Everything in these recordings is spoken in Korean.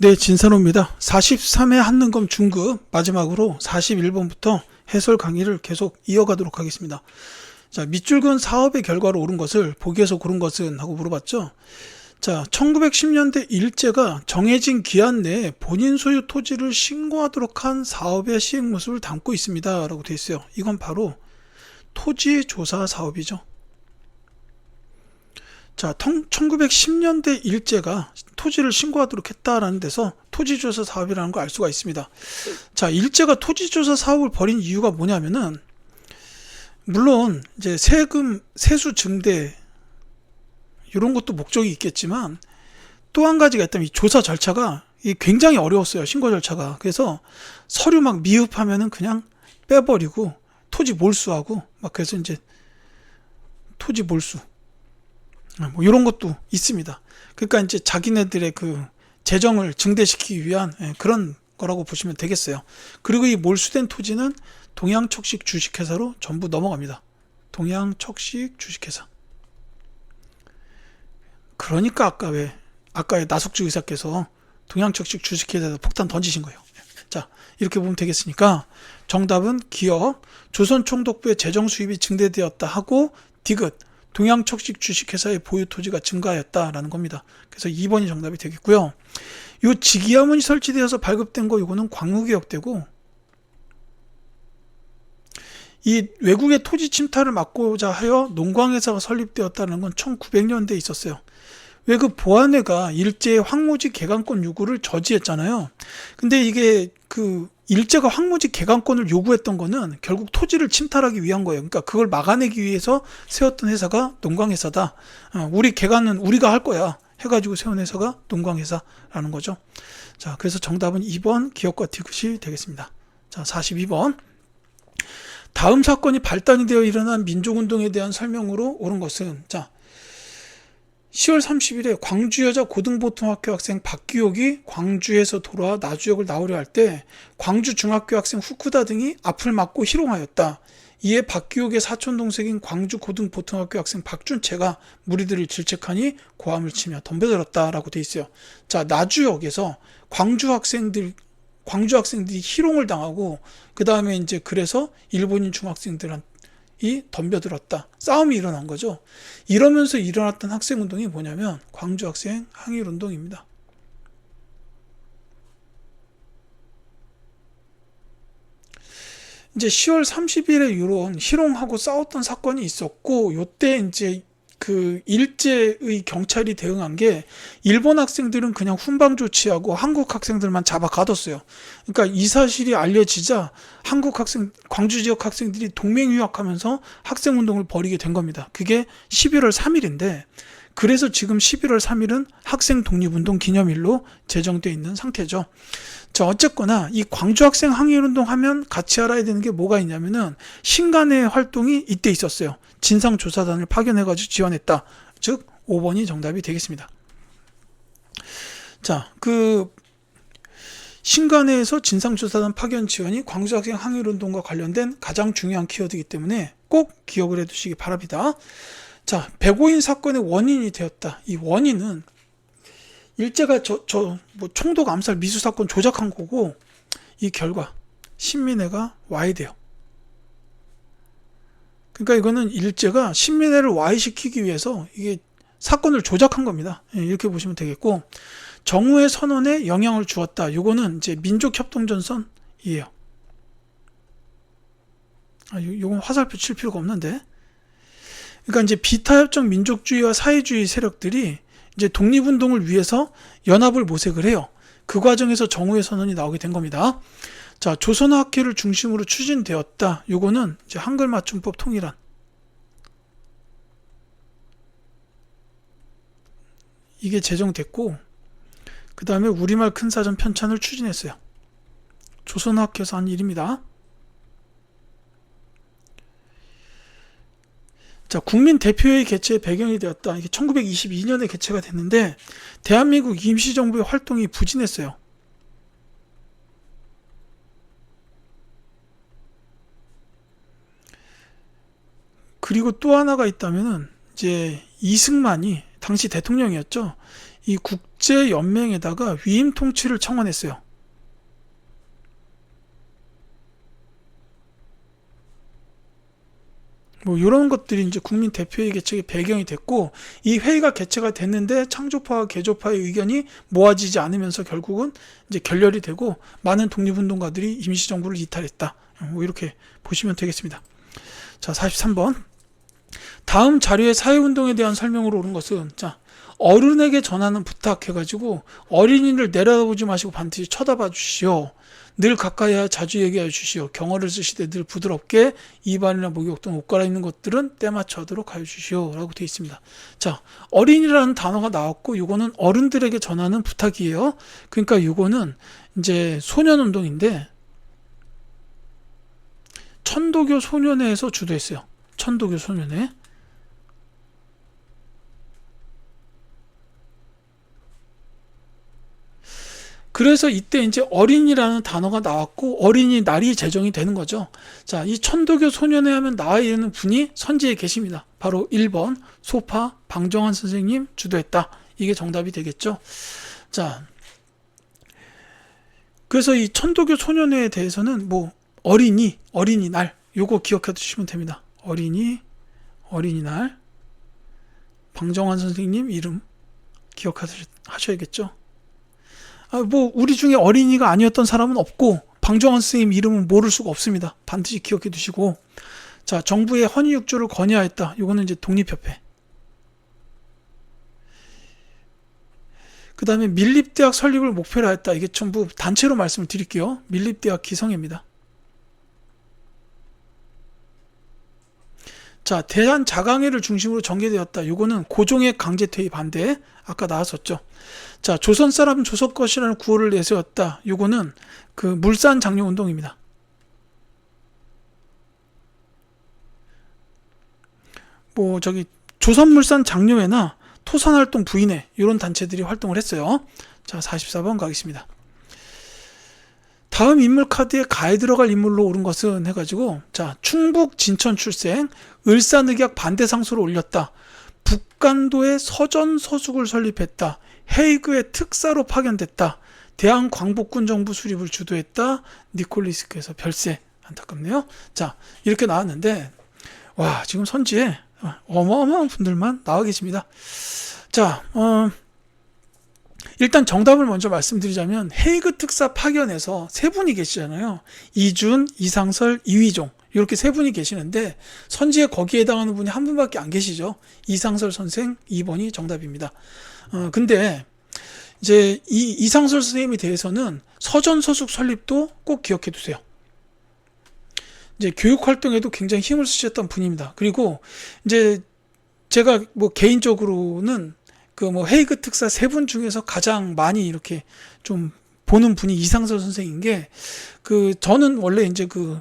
네, 진산호입니다. 43회 한능검 중급 마지막으로 41번부터 해설 강의를 계속 이어가도록 하겠습니다. 자, 밑줄근 사업의 결과로 오른 것을 보기에서 고른 것은 하고 물어봤죠. 자, 1910년대 일제가 정해진 기한 내에 본인 소유 토지를 신고하도록 한 사업의 시행 모습을 담고 있습니다 라고 되어 있어요. 이건 바로 토지조사 사업이죠. 자, 1910년대 일제가 토지를 신고하도록 했다라는 데서 토지조사 사업이라는 걸 알 수가 있습니다. 자, 일제가 토지조사 사업을 벌인 이유가 뭐냐면은, 물론 이제 세금, 세수 증대 이런 것도 목적이 있겠지만, 또 한 가지가 있다면 이 조사 절차가 굉장히 어려웠어요. 신고 절차가. 그래서 서류 막 미흡하면은 그냥 빼버리고 토지 몰수하고 막, 그래서 이제 토지 몰수 뭐 이런 것도 있습니다. 그러니까 이제 자기네들의 그 재정을 증대시키기 위한 그런 거라고 보시면 되겠어요. 그리고 이 몰수된 토지는 동양척식 주식회사로 전부 넘어갑니다. 동양척식 주식회사. 그러니까 아까 나석주 의사께서 동양척식 주식회사에서 폭탄 던지신 거예요. 자, 이렇게 보면 되겠으니까 정답은 기업 조선총독부의 재정 수입이 증대되었다 하고 디귿 동양척식 주식회사의 보유 토지가 증가하였다라는 겁니다. 그래서 2번이 정답이 되겠고요. 요 직위화문이 설치되어서 발급된 거 이거는 광무개혁되고, 이 외국의 토지 침탈을 막고자 하여 농광회사가 설립되었다는 건 1900년대에 있었어요. 왜 그 보안회가 일제의 황무지 개간권 요구를 저지했잖아요. 근데 이게 그 일제가 황무지 개간권을 요구했던 거는 결국 토지를 침탈하기 위한 거예요. 그러니까 그걸 막아내기 위해서 세웠던 회사가 농광회사다. 우리 개간은 우리가 할 거야 해가지고 세운 회사가 농광회사라는 거죠. 자, 그래서 정답은 2번 기업과 디귿이 되겠습니다. 자, 42번. 다음 사건이 발단이 되어 일어난 민족운동에 대한 설명으로 옳은 것은, 자, 10월 30일에 광주여자 고등보통학교 학생 박기옥이 광주에서 돌아와 나주역을 나오려 할 때 광주 중학교 학생 후쿠다 등이 앞을 막고 희롱하였다. 이에 박기옥의 사촌 동생인 광주 고등보통학교 학생 박준채가 무리들을 질책하니 고함을 치며 덤벼들었다라고 돼 있어요. 자, 나주역에서 광주 학생들이 희롱을 당하고, 그 다음에 이제 그래서 일본인 중학생들한테 이 덤벼들었다. 싸움이 일어난 거죠. 이러면서 일어났던 학생운동이 뭐냐면 광주학생 항일운동입니다. 이제 10월 30일에 이런 희롱하고 싸웠던 사건이 있었고, 요때 이제 그 일제의 경찰이 대응한 게 일본 학생들은 그냥 훈방 조치하고 한국 학생들만 잡아 가뒀어요. 그러니까 이 사실이 알려지자 광주 지역 학생들이 동맹유학하면서 학생운동을 벌이게 된 겁니다. 그게 11월 3일인데, 그래서 지금 11월 3일은 학생 독립운동 기념일로 제정되어 있는 상태죠. 자, 어쨌거나 이 광주 학생 항일운동 하면 같이 알아야 되는 게 뭐가 있냐면은 신간의 활동이 이때 있었어요. 진상조사단을 파견해가지고 지원했다. 즉 5번이 정답이 되겠습니다. 자, 그 신간에서 진상조사단 파견 지원이 광주 학생 항일운동과 관련된 가장 중요한 키워드이기 때문에 꼭 기억을 해두시기 바랍니다. 자, 백오인 사건의 원인이 되었다. 이 원인은 일제가 뭐 총독 암살 미수 사건 조작한 거고, 이 결과 신민회가 와야 돼요. 그러니까 이거는 일제가 신민회를 와해시키기 위해서 이게 사건을 조작한 겁니다. 이렇게 보시면 되겠고, 정우의 선언에 영향을 주었다. 이거는 이제 민족협동전선이에요. 이건 화살표 칠 필요가 없는데. 그러니까 이제 비타협정 민족주의와 사회주의 세력들이 이제 독립운동을 위해서 연합을 모색을 해요. 그 과정에서 정우의 선언이 나오게 된 겁니다. 자, 조선어학회를 중심으로 추진되었다. 요거는 이제 한글 맞춤법 통일안. 이게 제정됐고, 그 다음에 우리말 큰사전 편찬을 추진했어요. 조선어학회에서 한 일입니다. 자, 국민대표회의 개최의 배경이 되었다. 이게 1922년에 개최가 됐는데 대한민국 임시정부의 활동이 부진했어요. 그리고 또 하나가 있다면은 이제 이승만이 당시 대통령이었죠. 이 국제연맹에다가 위임 통치를 청원했어요. 뭐 이런 것들이 이제 국민 대표회의 개최의 배경이 됐고, 이 회의가 개최가 됐는데 창조파와 개조파의 의견이 모아지지 않으면서 결국은 이제 결렬이 되고 많은 독립운동가들이 임시정부를 이탈했다. 뭐 이렇게 보시면 되겠습니다. 자, 43번. 다음 자료의 사회운동에 대한 설명으로 오른 것은, 자, 어른에게 전하는 부탁해가지고 어린이를 내려다보지 마시고 반드시 쳐다봐 주시오. 늘 가까이야 자주 얘기해 주시오. 경어를 쓰시되 늘 부드럽게 입안이나 목욕 등 옷 갈아입는 것들은 때맞춰 하도록 하여 주시오. 라고 되어 있습니다. 자, 어린이라는 단어가 나왔고, 이거는 어른들에게 전하는 부탁이에요. 그러니까 이거는 이제 소년운동인데, 천도교 소년회에서 주도했어요. 천도교 소년회. 그래서 이때 이제 어린이라는 단어가 나왔고 어린이 날이 제정이 되는 거죠. 자, 이 천도교 소년회 하면 나와 있는 분이 선지에 계십니다. 바로 1번 소파 방정환 선생님 주도했다. 이게 정답이 되겠죠. 자, 그래서 이 천도교 소년회에 대해서는 뭐 어린이날 요거 기억해 두시면 됩니다. 어린이날 방정환 선생님 이름 기억하셔야겠죠. 뭐 우리 중에 어린이가 아니었던 사람은 없고 방정환 선생님 이름은 모를 수가 없습니다. 반드시 기억해 두시고, 자, 정부의 헌의육조를 건의하였다. 이거는 이제 독립협회. 그 다음에 밀립대학 설립을 목표로 하였다. 이게 전부 단체로 말씀을 드릴게요. 밀립대학 기성회입니다. 자, 대한자강회를 중심으로 전개되었다. 이거는 고종의 강제퇴위 반대. 아까 나왔었죠. 자, 조선 사람 조선 것이라는 구호를 내세웠다. 이거는 그 물산 장려 운동입니다. 뭐 저기 조선물산 장려회나 토산활동 부인회 이런 단체들이 활동을 했어요. 자, 44번 가겠습니다. 다음 인물 카드에 가에 들어갈 인물로 오른 것은 해가지고, 자, 충북 진천 출생, 을사늑약 반대 상소를 올렸다. 북간도에 서전서숙을 설립했다. 헤이그의 특사로 파견됐다. 대한광복군 정부 수립을 주도했다. 니콜리스크에서 별세. 안타깝네요. 자, 이렇게 나왔는데, 와, 지금 선지에 어마어마한 분들만 나와 계십니다. 자, 일단 정답을 먼저 말씀드리자면, 헤이그 특사 파견에서 세 분이 계시잖아요. 이준, 이상설, 이휘종. 이렇게 세 분이 계시는데, 선지에 거기에 해당하는 분이 한 분밖에 안 계시죠. 이상설 선생 2번이 정답입니다. 근데 이제 이 이상설 선생님에 대해서는 서전서숙 설립도 꼭 기억해 두세요. 이제 교육 활동에도 굉장히 힘을 쓰셨던 분입니다. 그리고 이제 제가 뭐 개인적으로는 그 뭐 헤이그 특사 세 분 중에서 가장 많이 이렇게 좀 보는 분이 이상설 선생인 게, 그 저는 원래 이제 그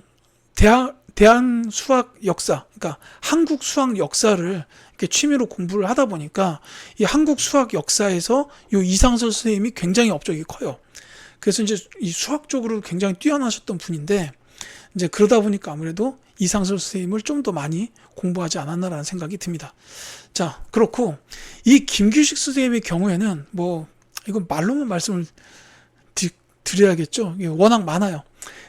대한 수학 역사, 그러니까 한국 수학 역사를 이렇게 취미로 공부를 하다 보니까 이 한국 수학 역사에서 이 이상설 선생님이 굉장히 업적이 커요. 그래서 이제 이 수학적으로 굉장히 뛰어나셨던 분인데, 이제 그러다 보니까 아무래도 이상설 선생님을 좀 더 많이 공부하지 않았나라는 생각이 듭니다. 자, 그렇고 이 김규식 선생님의 경우에는 뭐 이건 말로만 말씀을 드려야겠죠. 이게 워낙 많아요.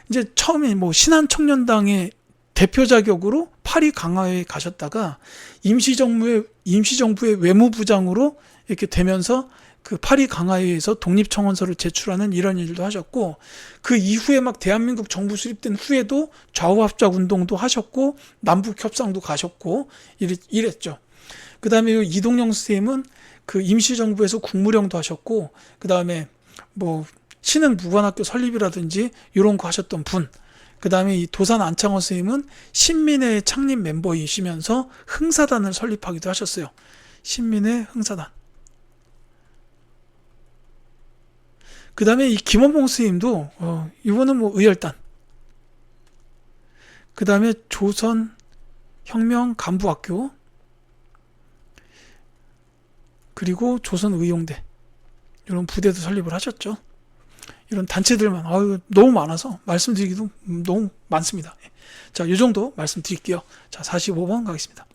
이제 처음에 뭐 신한청년당의 대표 자격으로 파리 강화회에 가셨다가 임시정부의 외무부장으로 이렇게 되면서 그 파리 강화회에서 독립청원서를 제출하는 이런 일도 하셨고, 그 이후에 막 대한민국 정부 수립된 후에도 좌우합작 운동도 하셨고 남북 협상도 가셨고 이랬죠. 그 다음에 이동영 선생님은 그 임시정부에서 국무령도 하셨고, 그 다음에 뭐 신흥무관학교 설립이라든지 이런 거 하셨던 분. 그 다음에 이 도산 안창호 선생님은 신민회 창립 멤버이시면서 흥사단을 설립하기도 하셨어요. 신민회 흥사단. 그 다음에 이 김원봉 선생님도 이거는 뭐 의열단. 그 다음에 조선혁명간부학교, 그리고 조선의용대 이런 부대도 설립을 하셨죠. 이런 단체들만 너무 많아서 말씀드리기도 너무 많습니다. 자, 이 정도 말씀드릴게요. 자, 45번 가겠습니다.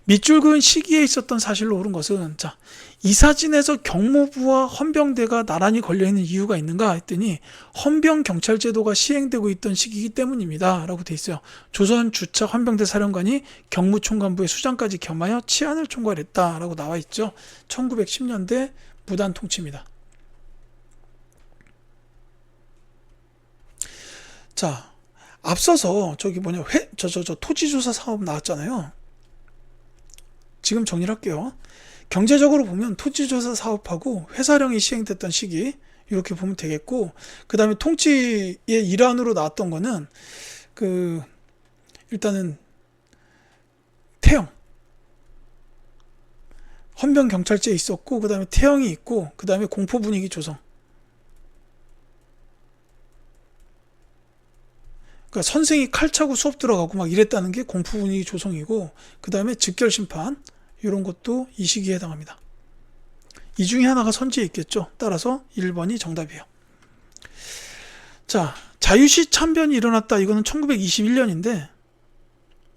밑줄 그은 시기에 있었던 사실로 옳은 것은, 자, 이 사진에서 경무부와 헌병대가 나란히 걸려있는 이유가 있는가 했더니 헌병경찰제도가 시행되고 있던 시기이기 때문입니다 라고 돼 있어요. 조선 주차 헌병대 사령관이 경무총관부의 수장까지 겸하여 치안을 총괄했다 라고 나와 있죠. 1910년대 무단 통치입니다. 자, 앞서서 저기 뭐냐 토지조사 사업 나왔잖아요. 지금 정리를 할게요. 경제적으로 보면 토지조사 사업하고 회사령이 시행됐던 시기 이렇게 보면 되겠고, 그 다음에 통치의 일환으로 나왔던 거는 일단은 태형, 헌병경찰제 있었고, 그 다음에 태형이 있고, 그 다음에 공포분위기 조성. 그러니까 선생이 칼 차고 수업 들어가고 막 이랬다는 게 공포분위기 조성이고, 그 다음에 즉결심판 이런 것도 이 시기에 해당합니다. 이 중에 하나가 선지에 있겠죠. 따라서 1번이 정답이에요. 자, 자유시 참변이 일어났다. 이거는 1921년인데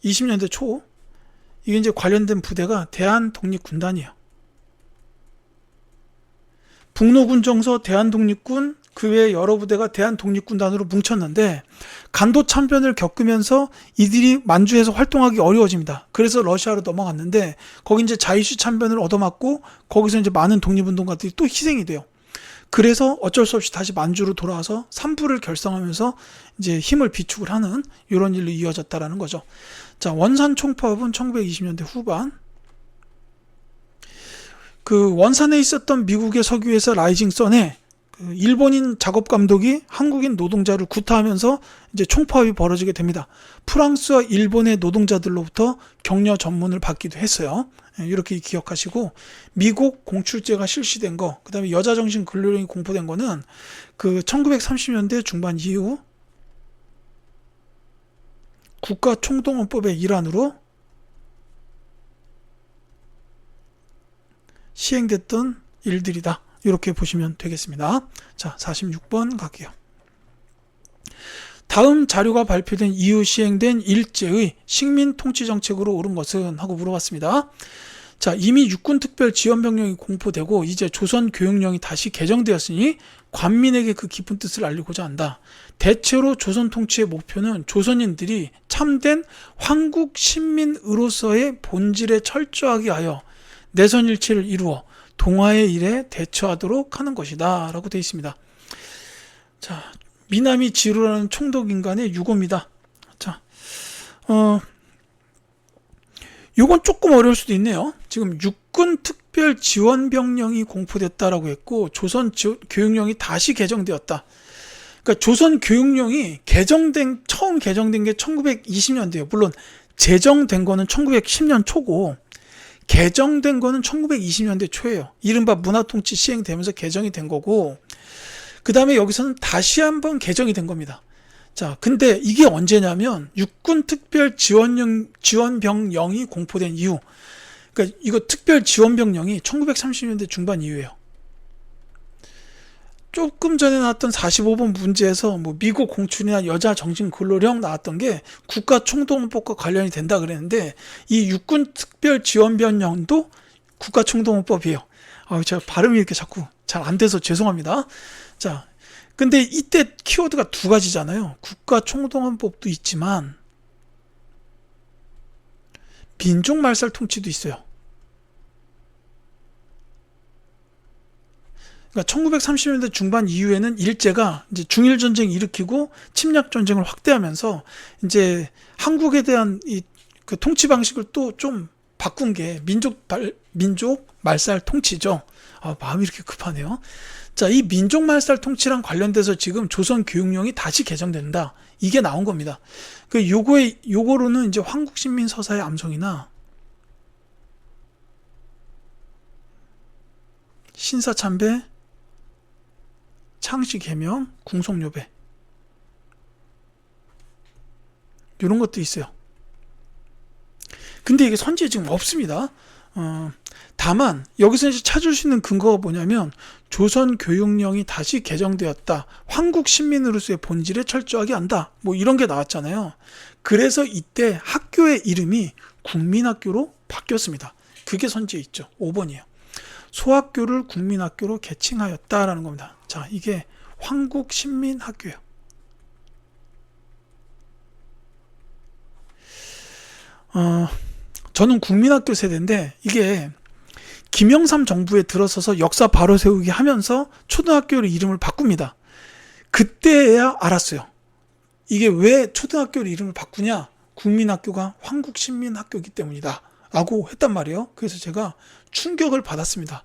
20년대 초 이게 이제 관련된 부대가 대한독립군단이에요. 북로군정서 대한독립군 그 외에 여러 부대가 대한독립군단으로 뭉쳤는데 간도 참변을 겪으면서 이들이 만주에서 활동하기 어려워집니다. 그래서 러시아로 넘어갔는데 거기 이제 자유시 참변을 얻어맞고 거기서 이제 많은 독립운동가들이 또 희생이 돼요. 그래서 어쩔 수 없이 다시 만주로 돌아와서 삼부를 결성하면서 이제 힘을 비축을 하는 이런 일로 이어졌다라는 거죠. 자, 원산 총파업은 1920년대 후반. 그 원산에 있었던 미국의 석유회사 라이징 선에 일본인 작업 감독이 한국인 노동자를 구타하면서 이제 총파업이 벌어지게 됩니다. 프랑스와 일본의 노동자들로부터 격려 전문을 받기도 했어요. 이렇게 기억하시고, 미국 공출제가 실시된 거, 그 다음에 여자정신 근로령이 공포된 거는 그 1930년대 중반 이후 국가총동원법의 일환으로 시행됐던 일들이다. 이렇게 보시면 되겠습니다. 자, 46번 갈게요. 다음 자료가 발표된 이후 시행된 일제의 식민 통치 정책으로 옳은 것은? 하고 물어봤습니다. 자, 이미 육군특별지원병력이 공포되고 이제 조선교육령이 다시 개정되었으니 관민에게 그 깊은 뜻을 알리고자 한다. 대체로 조선 통치의 목표는 조선인들이 참된 황국 신민으로서의 본질에 철저하게 하여 내선일치를 이루어 동아의 일에 대처하도록 하는 것이다 라고 되어 있습니다. 자, 미나미 지루라는 총독인간의 유고입니다. 자, 요건 조금 어려울 수도 있네요. 지금 육군특별지원병령이 공포됐다라고 했고 조선교육령이 다시 개정되었다. 그러니까 조선교육령이 처음 개정된 게 1920년대예요. 물론 제정된 거는 1910년 초고 개정된 거는 1920년대 초예요. 이른바 문화통치 시행되면서 개정이 된 거고, 그 다음에 여기서는 다시 한번 개정이 된 겁니다. 자, 근데 이게 언제냐면 육군특별지원병령이 공포된 이후, 그러니까 이거 특별지원병령이 1930년대 중반 이후예요. 조금 전에 나왔던 45번 문제에서 뭐 미국 공출이나 여자 정신 근로령 나왔던 게 국가총동원법과 관련이 된다 그랬는데, 이 육군특별지원병령도 국가총동원법이에요. 제가 발음이 이렇게 자꾸 잘 안 돼서 죄송합니다. 자, 근데 이때 키워드가 두 가지잖아요. 국가총동원법도 있지만 민족말살 통치도 있어요. 그러니까 1930년대 중반 이후에는 일제가 이제 중일 전쟁을 일으키고 침략 전쟁을 확대하면서 이제 한국에 대한 그 통치 방식을 또 좀 바꾼 게 민족 말살 통치죠. 마음이 이렇게 급하네요. 자, 이 민족 말살 통치랑 관련돼서 지금 조선 교육령이 다시 개정된다. 이게 나온 겁니다. 요거로는 이제 황국신민 서사의 암송이나 신사참배, 창씨개명, 궁속요배 이런 것도 있어요. 근데 이게 선지에 지금 없습니다. 다만 여기서 이제 찾을 수 있는 근거가 뭐냐면 조선교육령이 다시 개정되었다. 황국 신민으로서의 본질에 철저하게 한다. 뭐 이런 게 나왔잖아요. 그래서 이때 학교의 이름이 국민학교로 바뀌었습니다. 그게 선지에 있죠. 5번이에요. 소학교를 국민학교로 개칭하였다라는 겁니다. 자, 이게 황국신민학교예요. 저는 국민학교 세대인데 이게 김영삼 정부에 들어서서 역사 바로 세우기 하면서 초등학교를 이름을 바꿉니다. 그때야 알았어요. 이게 왜 초등학교를 이름을 바꾸냐? 국민학교가 황국신민학교이기 때문이다 라고 했단 말이에요. 그래서 제가 충격을 받았습니다.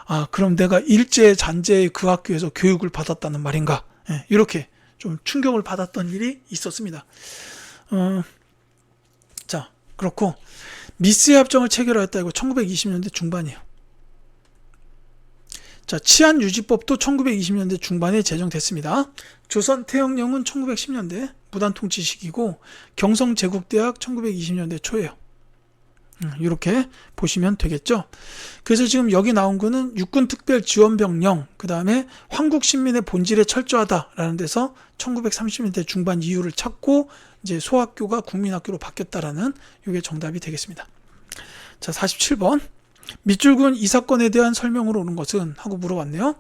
아, 그럼 내가 일제 잔재의 그 학교에서 교육을 받았다는 말인가? 이렇게 좀 충격을 받았던 일이 있었습니다. 자, 그렇고 미스의 합정을 체결하였다. 이거 1920년대 중반이에요. 자, 치안유지법도 1920년대 중반에 제정됐습니다. 조선 태영령은 1910년대 무단 통치 시기고 경성제국대학 1920년대 초예요. 이렇게 보시면 되겠죠. 그래서 지금 여기 나온 거는 육군특별지원병령, 그 다음에 황국신민의 본질에 철저하다라는 데서 1930년대 중반 이유를 찾고 이제 소학교가 국민학교로 바뀌었다라는 이게 정답이 되겠습니다. 자, 47번. 밑줄 그은 이 사건에 대한 설명으로 오는 것은? 하고 물어봤네요.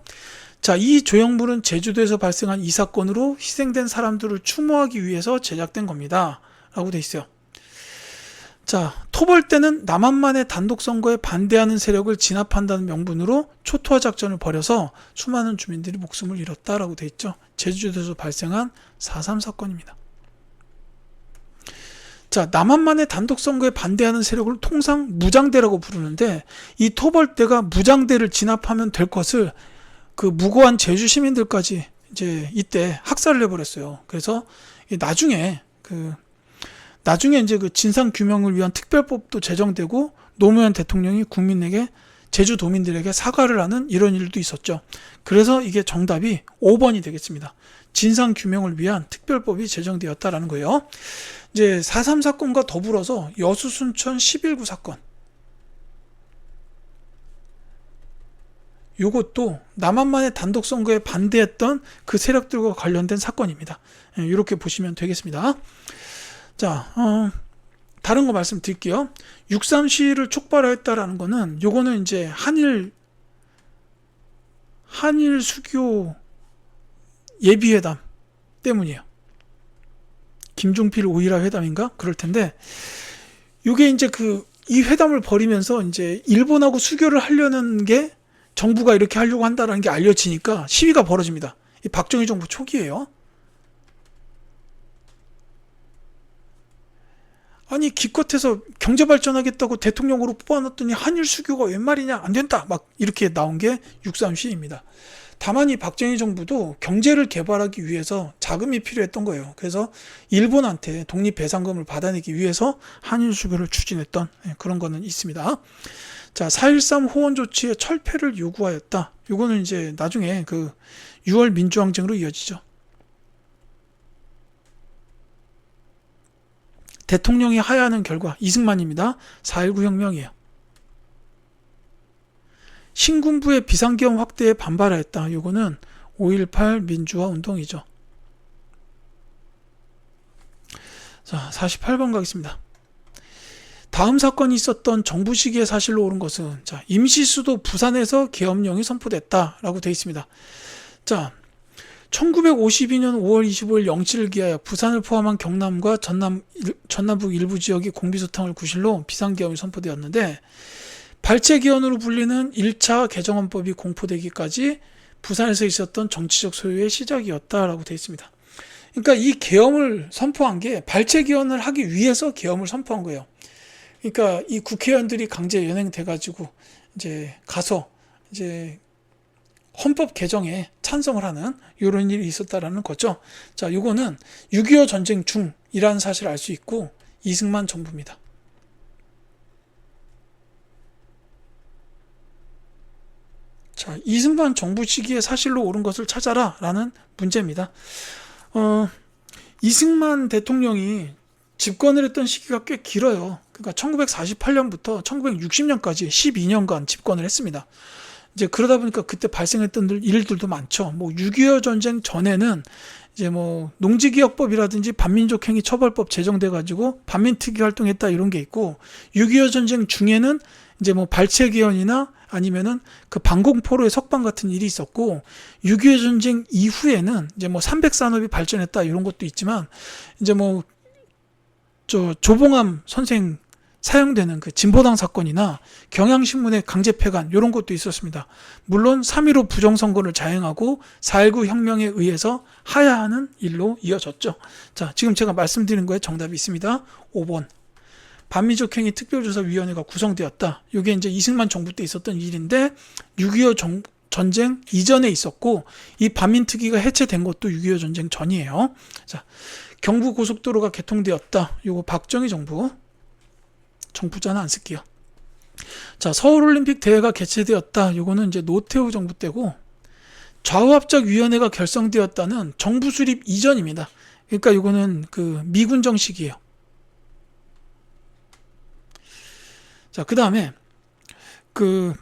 자, 이 조형물은 제주도에서 발생한 이 사건으로 희생된 사람들을 추모하기 위해서 제작된 겁니다. 라고 돼 있어요. 자, 토벌대는 남한만의 단독선거에 반대하는 세력을 진압한다는 명분으로 초토화 작전을 벌여서 수많은 주민들이 목숨을 잃었다라고 돼 있죠. 제주도에서 발생한 4.3 사건입니다. 자, 남한만의 단독선거에 반대하는 세력을 통상 무장대라고 부르는데 이 토벌대가 무장대를 진압하면 될 것을 그 무고한 제주 시민들까지 이제 이때 학살을 해버렸어요. 그래서 나중에 이제 그 진상 규명을 위한 특별법도 제정되고 노무현 대통령이 국민에게 제주 도민들에게 사과를 하는 이런 일도 있었죠. 그래서 이게 정답이 5번이 되겠습니다. 진상 규명을 위한 특별법이 제정되었다라는 거예요. 이제 4.3 사건과 더불어서 여수 순천 11구 사건. 이것도 남한만의 단독 선거에 반대했던 그 세력들과 관련된 사건입니다. 이렇게 보시면 되겠습니다. 자, 다른 거 말씀드릴게요. 6.3 시위를 촉발하였다라는 거는 요거는 이제 한일 수교 예비회담 때문이에요. 김종필 오이라 회담인가? 그럴 텐데, 요게 이제 이 회담을 벌이면서 이제 일본하고 수교를 하려는 게 정부가 이렇게 하려고 한다는 게 알려지니까 시위가 벌어집니다. 이 박정희 정부 초기예요. 아니, 기껏해서 경제 발전하겠다고 대통령으로 뽑아놨더니 한일 수교가 웬 말이냐, 안 된다, 막 이렇게 나온 게 6.3 시위입니다. 다만 이 박정희 정부도 경제를 개발하기 위해서 자금이 필요했던 거예요. 그래서 일본한테 독립배상금을 받아내기 위해서 한일 수교를 추진했던 그런 거는 있습니다. 자, 4.13 호원 조치의 철폐를 요구하였다. 요거는 이제 나중에 6월 민주항쟁으로 이어지죠. 대통령이 하야하는 결과 이승만입니다. 4.19 혁명이에요. 신군부의 비상계엄 확대에 반발하였다. 요거는 5.18 민주화 운동이죠. 자, 48번 가겠습니다. 다음 사건이 있었던 정부 시기의 사실로 옳은 것은, 자, 임시수도 부산에서 계엄령이 선포됐다라고 되어 있습니다. 자, 1952년 5월 25일 07을 기하여 부산을 포함한 경남과 전남북 일부 지역의 공비소탕을 구실로 비상계엄이 선포되었는데, 발췌기원으로 불리는 1차 개정헌법이 공포되기까지 부산에서 있었던 정치적 소요의 시작이었다라고 되어 있습니다. 그러니까 이 계엄을 선포한 게 발췌기원을 하기 위해서 계엄을 선포한 거예요. 그러니까 이 국회의원들이 강제 연행돼가지고 이제 가서 이제 헌법 개정에 찬성을 하는 이런 일이 있었다라는 거죠. 자, 요거는 6.25 전쟁 중이라는 사실을 알 수 있고 이승만 정부입니다. 자, 이승만 정부 시기에 사실로 옳은 것을 찾아라 라는 문제입니다. 이승만 대통령이 집권을 했던 시기가 꽤 길어요. 그러니까 1948년부터 1960년까지 12년간 집권을 했습니다. 이제 그러다 보니까 그때 발생했던 일들도 많죠. 뭐 6.25 전쟁 전에는 이제 뭐 농지기억법이라든지 반민족행위 처벌법 제정돼 가지고 반민특위 활동했다 이런 게 있고 6.25 전쟁 중에는 이제 뭐 발췌기원이나 아니면은 그 방공포로의 석방 같은 일이 있었고 6.25 전쟁 이후에는 이제 뭐 삼백산업이 발전했다 이런 것도 있지만 이제 뭐 저 조봉암 선생 사용되는 그 진보당 사건이나 경향신문의 강제폐간 이런 것도 있었습니다. 물론 3.15 부정선거를 자행하고 4.19 혁명에 의해서 하야하는 일로 이어졌죠. 자, 지금 제가 말씀드린 거에 정답이 있습니다. 5번. 반민족행위 특별조사위원회가 구성되었다. 이게 이제 이승만 정부 때 있었던 일인데 6.25 전쟁 이전에 있었고 이 반민특위가 해체된 것도 6.25 전쟁 전이에요. 자, 경부고속도로가 개통되었다. 요거 박정희 정부. 정부자는 안 쓸게요. 자, 서울올림픽 대회가 개최되었다. 요거는 이제 노태우 정부 때고 좌우합작위원회가 결성되었다는 정부 수립 이전입니다. 그러니까 요거는 그 미군정 시기예요. 자, 그 다음에 그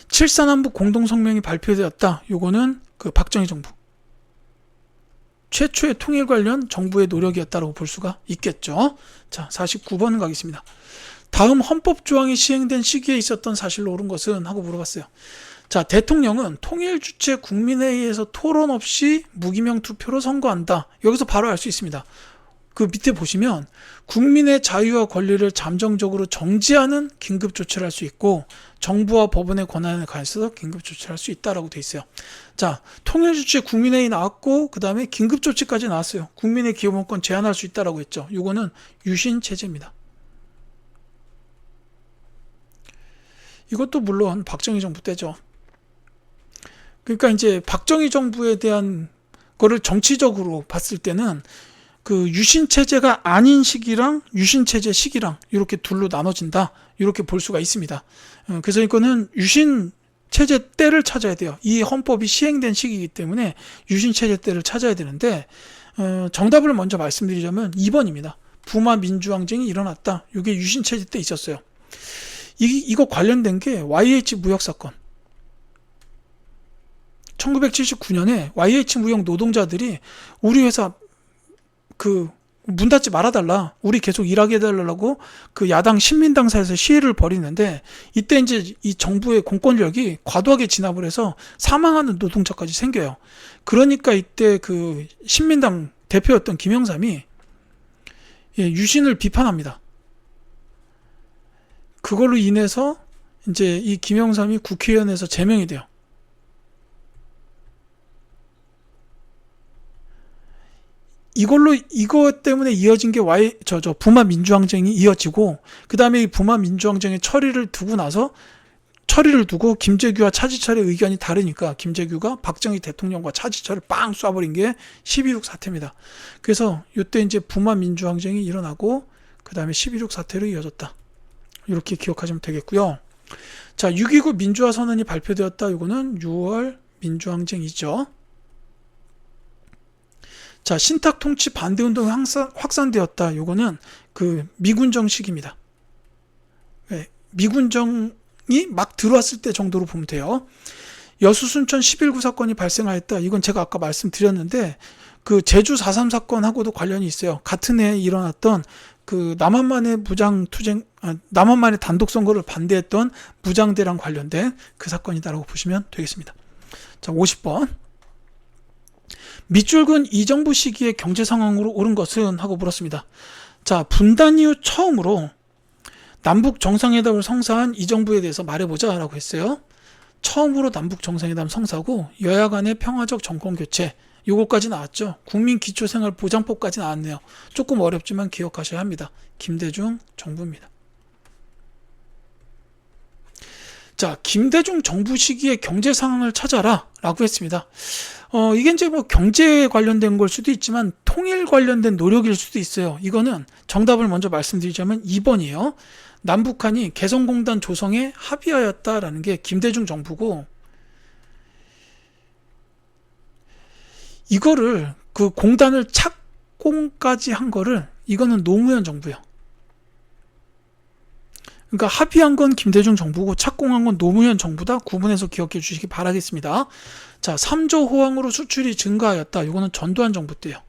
7.4남북 공동성명이 발표되었다. 요거는 그 박정희 정부. 최초의 통일 관련 정부의 노력이었다고 볼 수가 있겠죠. 자, 49번 가겠습니다. 다음 헌법 조항이 시행된 시기에 있었던 사실로 옳은 것은? 하고 물어봤어요. 자, 대통령은 통일 주체 국민회의에서 토론 없이 무기명 투표로 선거한다. 여기서 바로 알 수 있습니다. 그 밑에 보시면 국민의 자유와 권리를 잠정적으로 정지하는 긴급 조치를 할 수 있고 정부와 법원의 권한에 관해서 긴급 조치를 할 수 있다라고 돼 있어요. 자, 통일 주체 국민회의 나왔고 그 다음에 긴급 조치까지 나왔어요. 국민의 기본권 제한할 수 있다라고 했죠. 이거는 유신 체제입니다. 이것도 물론 박정희 정부 때죠. 그러니까 이제 박정희 정부에 대한 거를 정치적으로 봤을 때는 그 유신체제가 아닌 시기랑 유신체제 시기랑 이렇게 둘로 나눠진다. 이렇게 볼 수가 있습니다. 그래서 이거는 유신체제 때를 찾아야 돼요. 이 헌법이 시행된 시기이기 때문에 유신체제 때를 찾아야 되는데 정답을 먼저 말씀드리자면 2번입니다. 부마 민주항쟁이 일어났다. 이게 유신체제 때 있었어요. 이거 관련된 게 YH 무역사건. 1979년에 YH 무역 노동자들이 우리 회사 그 문 닫지 말아달라. 우리 계속 일하게 해달라고 그 야당 신민당사에서 시위를 벌이는데 이때 이제 이 정부의 공권력이 과도하게 진압을 해서 사망하는 노동자까지 생겨요. 그러니까 이때 그 신민당 대표였던 김영삼이 유신을 비판합니다. 그걸로 인해서 이제 이 김영삼이 국회의원에서 제명이 돼요. 이것 때문에 이어진 게 부마 민주항쟁이 이어지고, 그 다음에 이 부마 민주항쟁의 처리를 두고 김재규와 차지철의 의견이 다르니까 김재규가 박정희 대통령과 차지철을 빵 쏴버린 게 12.6 사태입니다. 그래서 이때 이제 부마 민주항쟁이 일어나고, 그 다음에 12.6 사태로 이어졌다. 이렇게 기억하시면 되겠고요. 자, 6.29 민주화 선언이 발표되었다. 이거는 6월 민주항쟁이죠. 자, 신탁 통치 반대 운동이 확산되었다. 요거는 그 미군정식입니다. 미군정이 막 들어왔을 때 정도로 보면 돼요. 여수 순천 11구 사건이 발생하였다. 이건 제가 아까 말씀드렸는데 그 제주 4.3 사건하고도 관련이 있어요. 같은 해에 일어났던 그 남한만의 남한만의 단독 선거를 반대했던 무장대랑 관련된 그 사건이다라고 보시면 되겠습니다. 자, 50번. 밑줄근 이 정부 시기에 경제 상황으로 옳은 것은? 하고 물었습니다. 자, 분단 이후 처음으로 남북 정상회담을 성사한 이 정부에 대해서 말해보자 라고 했어요. 처음으로 남북 정상회담 성사고 여야 간의 평화적 정권 교체, 요거까지 나왔죠. 국민기초생활보장법까지 나왔네요. 조금 어렵지만 기억하셔야 합니다. 김대중 정부입니다. 자, 김대중 정부 시기에 경제 상황을 찾아라 라고 했습니다. 이게 이제 뭐 경제 관련된 걸 수도 있지만 통일 관련된 노력일 수도 있어요. 이거는 정답을 먼저 말씀드리자면 2번이에요. 남북한이 개성공단 조성에 합의하였다라는 게 김대중 정부고, 이거를 그 공단을 착공까지 한 거를 이거는 노무현 정부예요. 그러니까 합의한 건 김대중 정부고 착공한 건 노무현 정부다. 구분해서 기억해 주시기 바라겠습니다. 자, 3조 호황으로 수출이 증가하였다. 이거는 전두환 정부 때요.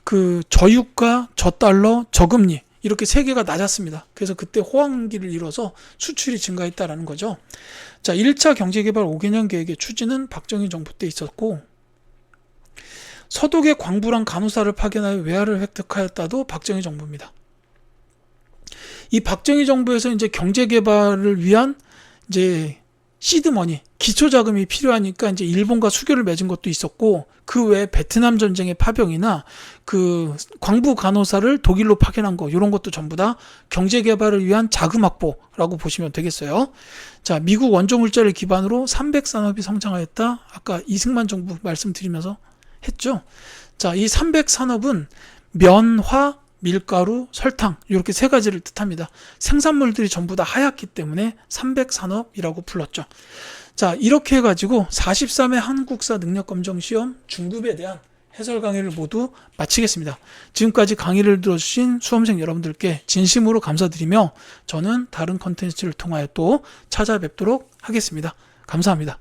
그 저유가, 저달러, 저금리 이렇게 세 개가 낮았습니다. 그래서 그때 호황기를 이뤄서 수출이 증가했다라는 거죠. 자, 1차 경제개발 5개년 계획의 추진은 박정희 정부 때 있었고, 서독에 광부랑 간호사를 파견하여 외화를 획득하였다도 박정희 정부입니다. 이 박정희 정부에서 이제 경제개발을 위한 이제 시드머니, 기초자금이 필요하니까 이제 일본과 수교를 맺은 것도 있었고, 그 외에 베트남 전쟁의 파병이나 그 광부 간호사를 독일로 파견한 거, 이런 것도 전부 다 경제개발을 위한 자금 확보라고 보시면 되겠어요. 자, 미국 원조물자를 기반으로 300산업이 성장하였다. 아까 이승만 정부 말씀드리면서 했죠. 자, 이 300산업은 면, 화, 밀가루, 설탕 이렇게 세 가지를 뜻합니다. 생산물들이 전부 다 하얗기 때문에 300산업이라고 불렀죠. 자, 이렇게 해가지고 43회 한국사 능력검정시험 중급에 대한 해설 강의를 모두 마치겠습니다. 지금까지 강의를 들어주신 수험생 여러분들께 진심으로 감사드리며 저는 다른 컨텐츠를 통하여 또 찾아뵙도록 하겠습니다. 감사합니다.